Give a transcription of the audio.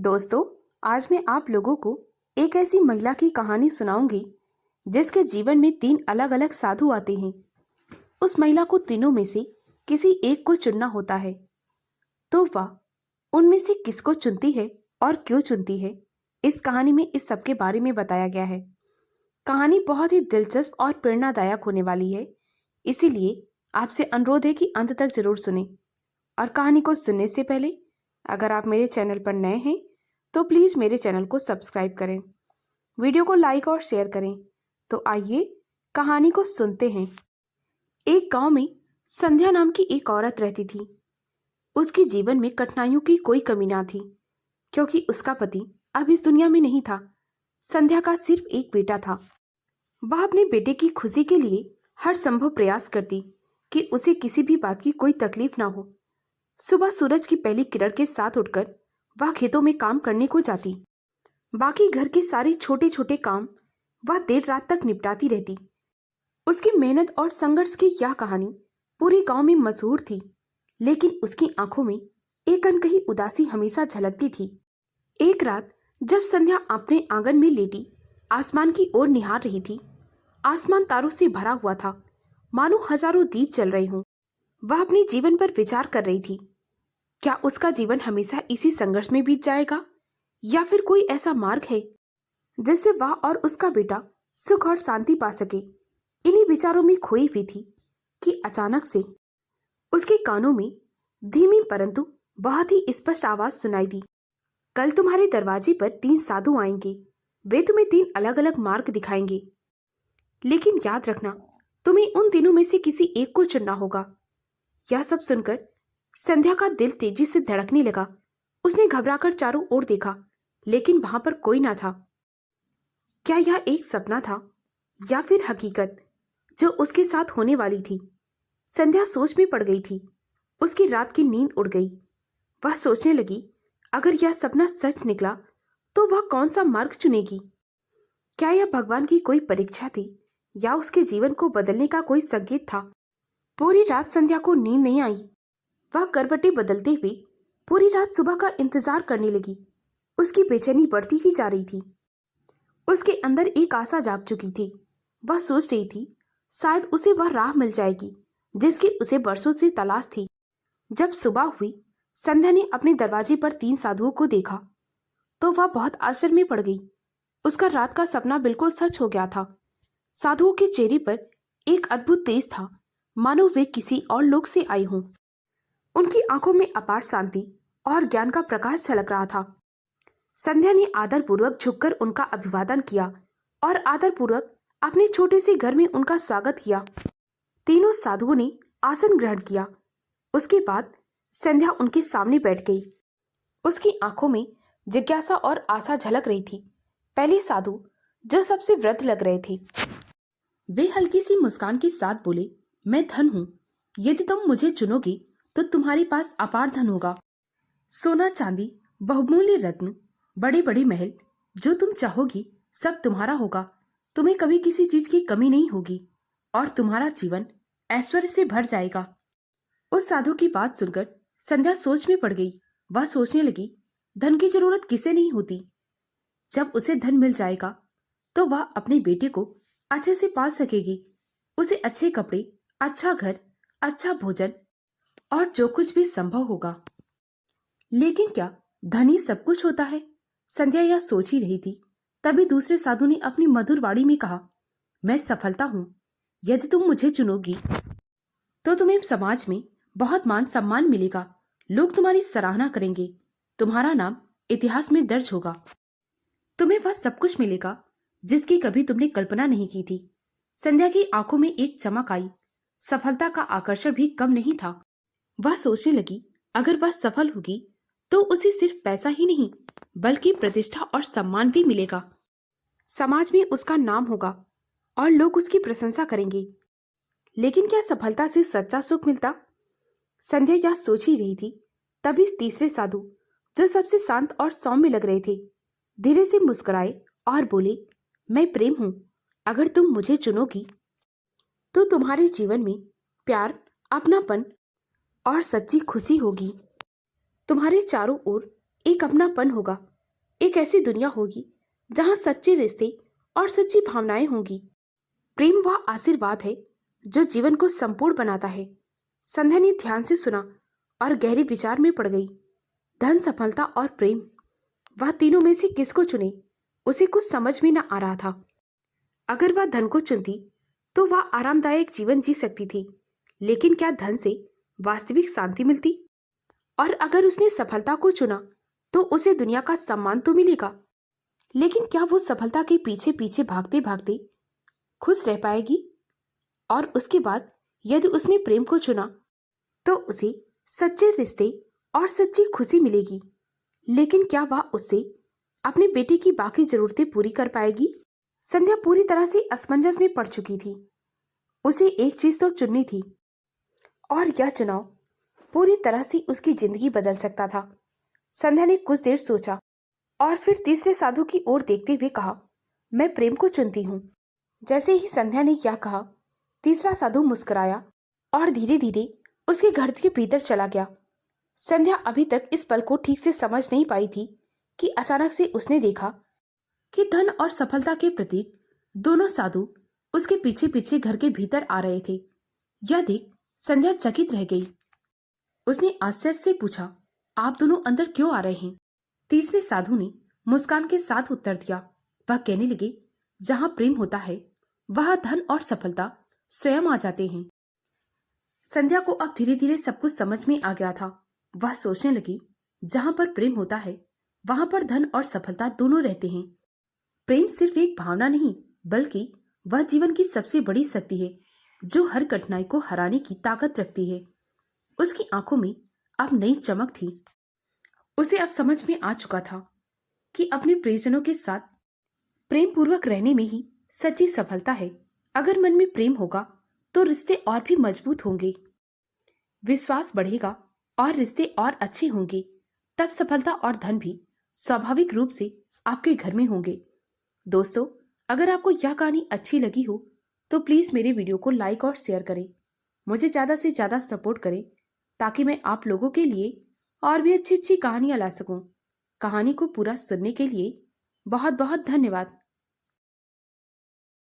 दोस्तों, आज मैं आप लोगों को एक ऐसी महिला की कहानी सुनाऊंगी जिसके जीवन में तीन अलग अलग साधु आते हैं। उस महिला को तीनों में से किसी एक को चुनना होता है, तो वह उनमें से किसको चुनती है और क्यों चुनती है, इस कहानी में इस सब के बारे में बताया गया है। कहानी बहुत ही दिलचस्प और प्रेरणादायक होने वाली है, इसीलिए आपसे अनुरोध है कि अंत तक जरूर सुनें। और कहानी को सुनने से पहले अगर आप मेरे चैनल पर नए हैं तो प्लीज़ मेरे चैनल को सब्सक्राइब करें, वीडियो को लाइक और शेयर करें। तो आइए कहानी को सुनते हैं। एक गांव में संध्या नाम की एक औरत रहती थी। उसके जीवन में कठिनाइयों की कोई कमी ना थी, क्योंकि उसका पति अब इस दुनिया में नहीं था। संध्या का सिर्फ एक बेटा था। वह अपने बेटे की खुशी के लिए हर संभव प्रयास करती कि उसे किसी भी बात की कोई तकलीफ ना हो। सुबह सूरज की पहली किरण के साथ उठकर वह खेतों में काम करने को जाती। बाकी घर के सारे छोटे छोटे काम वह देर रात तक निपटाती रहती। उसकी मेहनत और संघर्ष की यह कहानी पूरे गांव में मशहूर थी, लेकिन उसकी आंखों में एक अनकही उदासी हमेशा झलकती थी। एक रात जब संध्या अपने आंगन में लेटी आसमान की ओर निहार रही थी, आसमान तारों से भरा हुआ था, मानो हजारों दीप जल रहे हों। वह अपने जीवन पर विचार कर रही थी। क्या उसका जीवन हमेशा इसी संघर्ष में बीत जाएगा, या फिर कोई ऐसा मार्ग है जिससे वह और उसका बेटा सुख और शांति पा सके। इन्हीं विचारों में खोई हुई थी कि अचानक से उसके कानों में धीमी परंतु बहुत ही स्पष्ट आवाज सुनाई दी। कल तुम्हारे दरवाजे पर 3 साधु आएंगे। वे तुम्हें 3 अलग अलग मार्ग दिखाएंगे, लेकिन याद रखना, तुम्हें उन तीनों में से किसी एक को चुनना होगा। यह सब सुनकर संध्या का दिल तेजी से धड़कने लगा। उसने घबराकर चारों ओर देखा, लेकिन वहां पर कोई ना था। क्या यह एक सपना था या फिर हकीकत जो उसके साथ होने वाली थी? संध्या सोच में पड़ गई थी। उसकी रात की नींद उड़ गई। वह सोचने लगी, अगर यह सपना सच निकला तो वह कौन सा मार्ग चुनेगी? क्या यह भगवान की कोई परीक्षा थी या उसके जीवन को बदलने का कोई संकेत था? पूरी रात संध्या को नींद नहीं आई। वह करवटें बदलते हुए पूरी रात सुबह का इंतजार करने लगी। उसकी बेचैनी बढ़ती ही जा रही थी। उसके अंदर एक आशा जाग चुकी थी। वह सोच रही थी, शायद उसे वह राह मिल जाएगी जिसकी उसे बरसों से तलाश थी। जब सुबह हुई, संध्या ने अपने दरवाजे पर 3 साधुओं को देखा तो वह बहुत आश्चर्य में पड़ गई। उसका रात का सपना बिल्कुल सच हो गया था। साधुओं के चेहरे पर एक अद्भुत तेज था, मानो वे किसी और लोक से आई हों। उनकी आंखों में अपार शांति और ज्ञान का प्रकाश झलक रहा था। संध्या ने आदरपूर्वक झुककर उनका अभिवादन किया और आदरपूर्वक अपने छोटे से घर में उनका स्वागत किया। तीनों साधुओं ने आसन ग्रहण किया। उसके बाद संध्या उनके सामने बैठ गई। उसकी आंखों में जिज्ञासा और आशा झलक रही थी। पहले साधु, जो सबसे वृद्ध लग रहे थे, वे हल्की सी मुस्कान के साथ बोले, मैं धन हूं। यदि तुम मुझे चुनोगे तो तुम्हारे पास अपार धन होगा। सोना चांदी, बहुमूल्य रत्न, बड़े बड़े महल, जो तुम चाहोगी सब तुम्हारा होगा। तुम्हें कभी किसी चीज की कमी नहीं होगी और तुम्हारा जीवन ऐश्वर्य से भर जाएगा। उस साधु की बात सुनकर संध्या सोच में पड़ गई। वह सोचने लगी, धन की जरूरत किसे नहीं होती। जब उसे धन मिल जाएगा तो वह अपने बेटे को अच्छे से पाल सकेगी। उसे अच्छे कपड़े, अच्छा घर, अच्छा भोजन और जो कुछ भी संभव होगा। लेकिन क्या धन ही सब कुछ होता है? संध्या यह सोच ही रही थी, तभी दूसरे साधु ने अपनी मधुर वाणी में कहा, मैं सफलता हूं। यदि तुम मुझे चुनोगी तो तुम्हें समाज में बहुत मान सम्मान मिलेगा। लोग तुम्हारी सराहना करेंगे। तुम्हारा नाम इतिहास में दर्ज होगा। तुम्हें वह सब कुछ मिलेगा जिसकी कभी तुमने कल्पना नहीं की थी। संध्या की आंखों में एक चमक आई। सफलता का आकर्षण भी कम नहीं था। वह सोचने लगी, अगर वह सफल होगी तो उसे सिर्फ पैसा ही नहीं बल्कि प्रतिष्ठा और सम्मान भी मिलेगा। समाज में उसका नाम होगा और लोग उसकी प्रशंसा करेंगे। लेकिन क्या सफलता से सच्चा सुख मिलता? संध्या यह सोच ही रही थी, तभी तीसरे साधु, जो सबसे शांत और सौम्य लग रहे थे, धीरे से मुस्कुराए और बोले, मैं प्रेम हूं। अगर तुम मुझे चुनोगी तो तुम्हारे जीवन में प्यार, अपनापन और सच्ची खुशी होगी। तुम्हारे चारों ओर एक अपनापन होगा, एक ऐसी दुनिया होगी जहां सच्चे रिश्ते और सच्ची भावनाएं होंगी। प्रेम वह आशीर्वाद है जो जीवन को संपूर्ण बनाता है। संध्या ने ध्यान से सुना और गहरे विचार में पड़ गई। धन, सफलता और प्रेम, वह तीनों में से किसको चुने, उसे कुछ समझ में न आ रहा था। अगर वह धन को चुनती तो वह आरामदायक जीवन जी सकती थी, लेकिन क्या धन से वास्तविक शांति मिलती? और अगर उसने सफलता को चुना तो उसे दुनिया का सम्मान तो मिलेगा, लेकिन क्या वो सफलता के पीछे पीछे भागते भागते खुश रह पाएगी? और उसके बाद यदि उसने प्रेम को चुना तो उसे सच्चे रिश्ते और सच्ची खुशी मिलेगी, लेकिन क्या वह उससे अपने बेटे की बाकी जरूरतें पूरी कर पाएगी? संध्या पूरी तरह से असमंजस में पड़ चुकी थी। उसे एक चीज तो चुननी थी और यह चुनाव पूरी तरह से उसकी जिंदगी बदल सकता था। संध्या ने कुछ देर सोचा और फिर तीसरे साधु की ओर देखते हुए कहा, मैं प्रेम को चुनती हूँ। जैसे ही संध्या ने यह कहा, तीसरा साधु मुस्कुराया और धीरे धीरे उसके घर के भीतर चला गया। संध्या अभी तक इस पल को ठीक से समझ नहीं पाई थी कि अचानक से उसने देखा कि धन और सफलता के प्रतीक दोनों साधु उसके पीछे पीछे घर के भीतर आ रहे थे। यह देख संध्या चकित रह गई। उसने आश्चर्य से पूछा, आप दोनों अंदर क्यों आ रहे हैं? तीसरे साधु ने मुस्कान के साथ उत्तर दिया। वह कहने लगे, जहां प्रेम होता है वहां धन और सफलता स्वयं आ जाते हैं। संध्या को अब धीरे धीरे सब कुछ समझ में आ गया था। वह सोचने लगी, जहां पर प्रेम होता है वहां पर धन और सफलता दोनों रहते हैं। प्रेम सिर्फ एक भावना नहीं, बल्कि वह जीवन की सबसे बड़ी शक्ति है जो हर कठिनाई को हराने की ताकत रखती है। उसकी आंखों में अब नई चमक थी। उसे अब समझ में आ चुका था कि अपने प्रियजनों के साथ प्रेम पूर्वक रहने में ही सच्ची सफलता है। अगर मन में प्रेम होगा तो रिश्ते और भी मजबूत होंगे, विश्वास बढ़ेगा और रिश्ते और अच्छे होंगे। तब सफलता और धन भी स्वाभाविक रूप से आपके घर में होंगे। दोस्तों, अगर आपको यह कहानी अच्छी लगी हो तो प्लीज मेरे वीडियो को लाइक और शेयर करें। मुझे ज्यादा से ज्यादा सपोर्ट करें ताकि मैं आप लोगों के लिए और भी अच्छी अच्छी कहानियां ला सकूं। कहानी को पूरा सुनने के लिए बहुत बहुत धन्यवाद।